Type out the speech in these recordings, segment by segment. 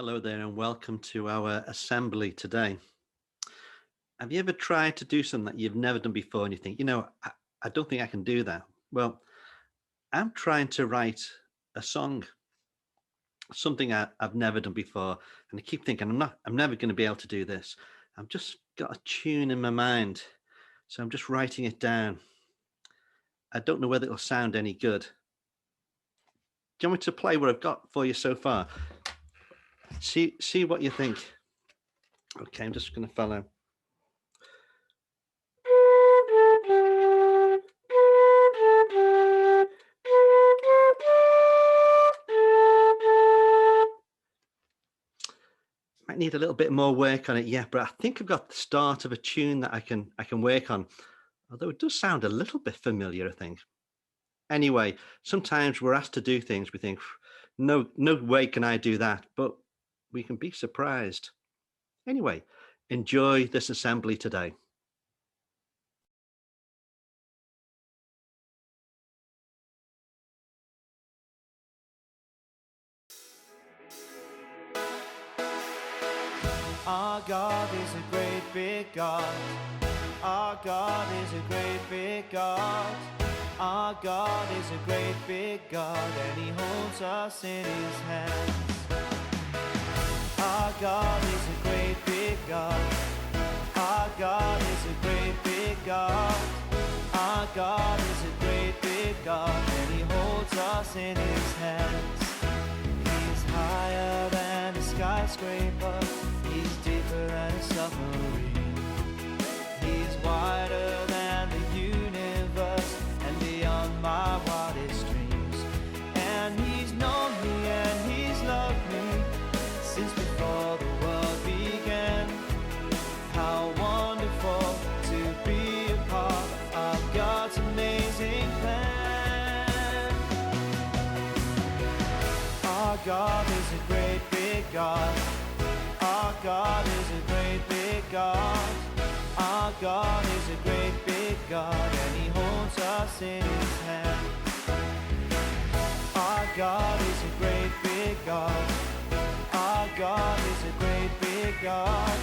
Hello there, and welcome to our assembly today. Have you ever tried to do something that you've never done before and you think, I don't think I can do that? Well, I'm trying to write a song, something I've never done before, and I keep thinking, I'm never going to be able to do this. I've just got a tune in my mind, so I'm just writing it down. I don't know whether it'll sound any good. Do you want me to play what I've got for you so far? See what you think. Okay, I'm just going to follow. Might need a little bit more work on it, yeah, but I think I've got the start of a tune that I can work on. Although it does sound a little bit familiar, I think. Anyway, sometimes we're asked to do things we think, no way can I do that, but we can be surprised. Anyway, enjoy this assembly today. Our God is a great big God. Our God is a great big God. Our God is a great big God, and He holds us in His hands. Our God is a great big God. Our God is a great big God. Our God is a great big God, and He holds us in His hands. He's higher than a skyscraper. He's deeper than a submarine. He's wider than the universe and beyond my wildest dreams. And He's known me and He's loved me since before the world began. How wonderful to be a part of God's amazing plan. Our God is a great big God. Our God is a great big God. Our God is a great big God, and He holds us in His hand. Our God is a great big God. Our God is a great big God.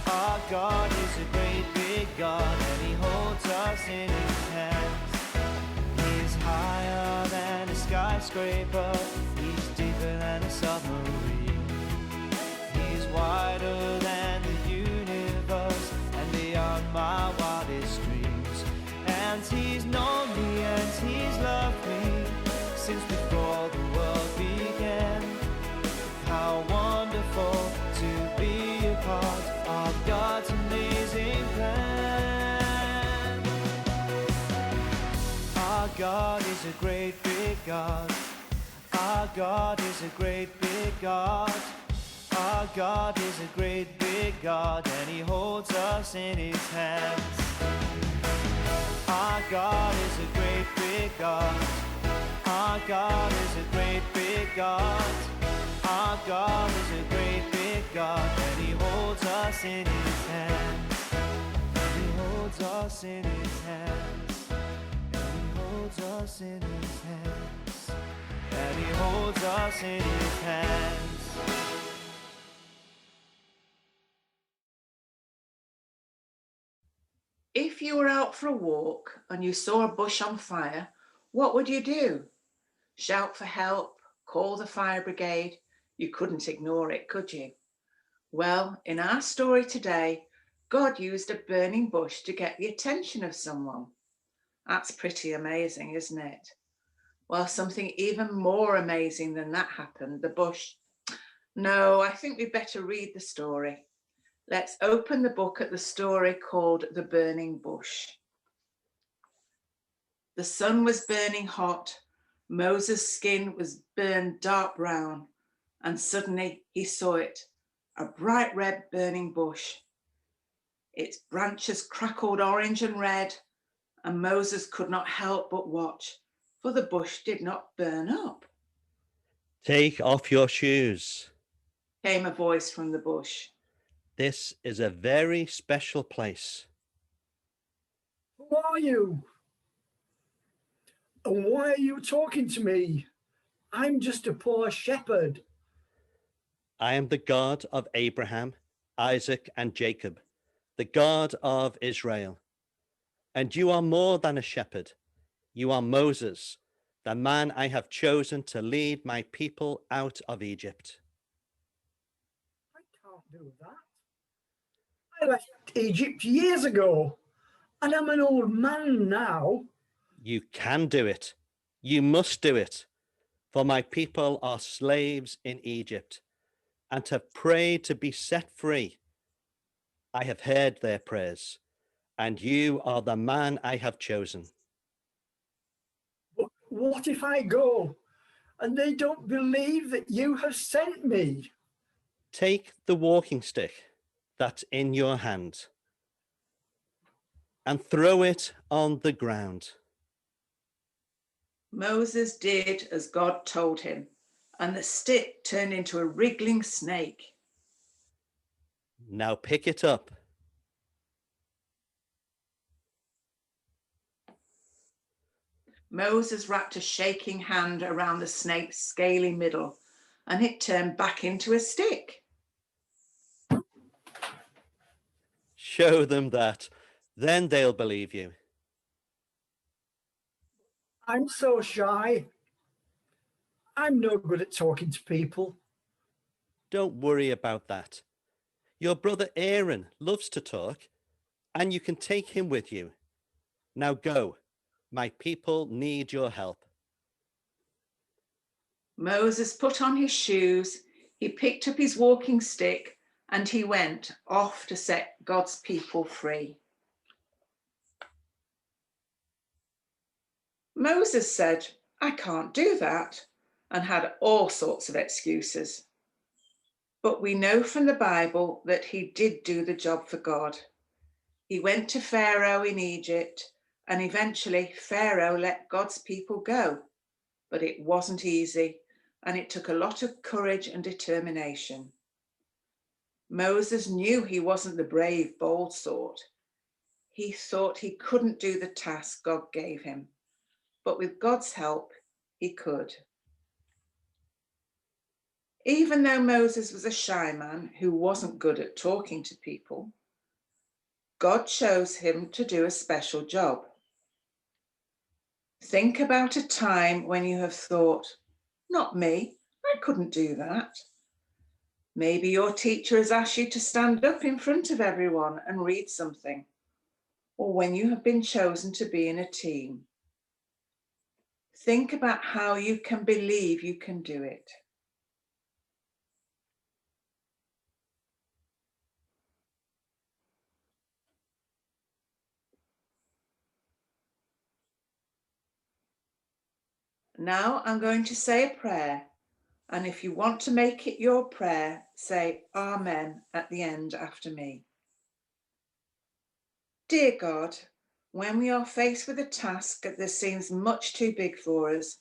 Our God is a great big God, and He holds us in His hands. He's higher than a skyscraper. He's deeper than a submarine. He's wider than the universe and beyond my wildest dreams. And He's known me and He's loved me since before the world began. How wonderful to be a part of God's amazing plan. Our God is a great big God. Our God is a great big God. Our God is a great big God, and He holds us in His hands. Our God is a great big God. Our God is a great big God. Our God is a great big God, and He holds us in His hands. He holds us in His hands. And He holds us in His hands. And He holds us in His hands. If you were out for a walk and you saw a bush on fire, what would you do? Shout for help, call the fire brigade? You couldn't ignore it, could you? Well, in our story today, God used a burning bush to get the attention of someone. That's pretty amazing, isn't it? Well, something even more amazing than that happened. The bush. No, I think we better read the story. Let's open the book at the story called The Burning Bush. The sun was burning hot. Moses' skin was burned dark brown, and suddenly he saw it, a bright red burning bush. Its branches crackled orange and red, and Moses could not help but watch, for the bush did not burn up. Take off your shoes. Came a voice from the bush. This is a very special place. Who are you? And why are you talking to me? I'm just a poor shepherd. I am the God of Abraham, Isaac, and Jacob, the God of Israel. And you are more than a shepherd. You are Moses, the man I have chosen to lead my people out of Egypt. I can't do that. I left Egypt years ago, and I'm an old man now. You can do it. You must do it. For my people are slaves in Egypt and have prayed to be set free. I have heard their prayers, and you are the man I have chosen. But what if I go and they don't believe that you have sent me? Take the walking stick that's in your hand and throw it on the ground. Moses did as God told him, and the stick turned into a wriggling snake. Now pick it up. Moses wrapped a shaking hand around the snake's scaly middle, and it turned back into a stick. Show them that, then they'll believe you. I'm so shy. I'm no good at talking to people. Don't worry about that. Your brother Aaron loves to talk, and you can take him with you. Now go. My people need your help. Moses put on his shoes, he picked up his walking stick, and he went off to set God's people free. Moses said, "I can't do that," and had all sorts of excuses. But we know from the Bible that he did do the job for God. He went to Pharaoh in Egypt, and eventually Pharaoh let God's people go. But it wasn't easy, and it took a lot of courage and determination. Moses knew he wasn't the brave, bold sort. He thought he couldn't do the task God gave him, but with God's help, he could. Even though Moses was a shy man who wasn't good at talking to people, God chose him to do a special job. Think about a time when you have thought, "Not me, I couldn't do that." Maybe your teacher has asked you to stand up in front of everyone and read something, or when you have been chosen to be in a team. Think about how you can believe you can do it. Now I'm going to say a prayer, and if you want to make it your prayer, say Amen at the end after me. Dear God, when we are faced with a task that seems much too big for us,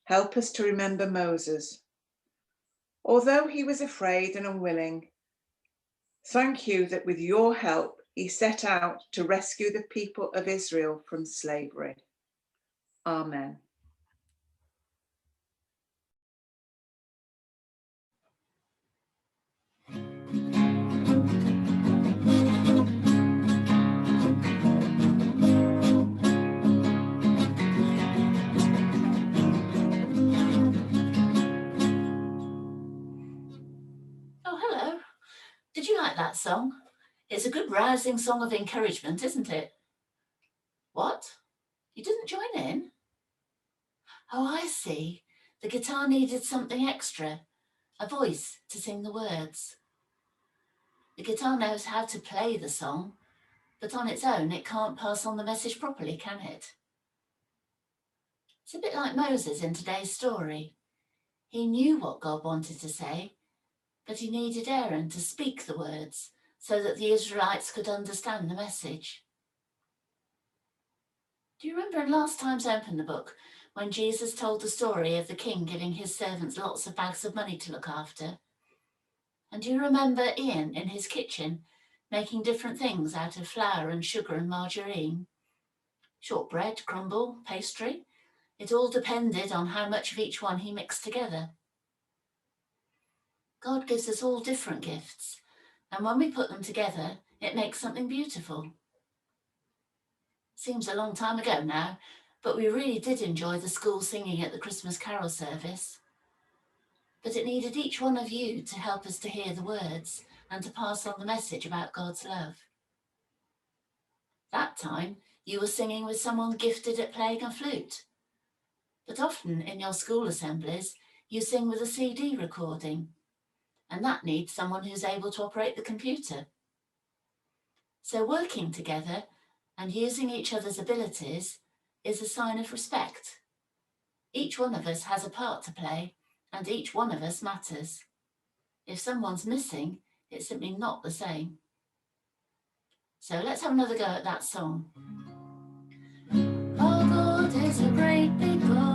help us to remember Moses. Although he was afraid and unwilling, thank you that with your help, he set out to rescue the people of Israel from slavery. Amen. Oh, hello. Did you like that song? It's a good rousing song of encouragement, isn't it? What? You didn't join in? Oh, I see. The guitar needed something extra, a voice to sing the words. The guitar knows how to play the song, but on its own it can't pass on the message properly, can it? It's a bit like Moses in today's story. He knew what God wanted to say, but he needed Aaron to speak the words so that the Israelites could understand the message. Do you remember in last time's Open the Book when Jesus told the story of the king giving his servants lots of bags of money to look after? And do you remember Ian in his kitchen making different things out of flour and sugar and margarine? Shortbread, crumble, pastry. It all depended on how much of each one he mixed together. God gives us all different gifts, and when we put them together, it makes something beautiful. Seems a long time ago now, but we really did enjoy the school singing at the Christmas carol service. But it needed each one of you to help us to hear the words and to pass on the message about God's love. That time, you were singing with someone gifted at playing a flute. But often in your school assemblies, you sing with a CD recording, and that needs someone who's able to operate the computer. So working together and using each other's abilities is a sign of respect. Each one of us has a part to play, and each one of us matters. If someone's missing, it's simply not the same. So let's have another go at that song. Our God is a great big God.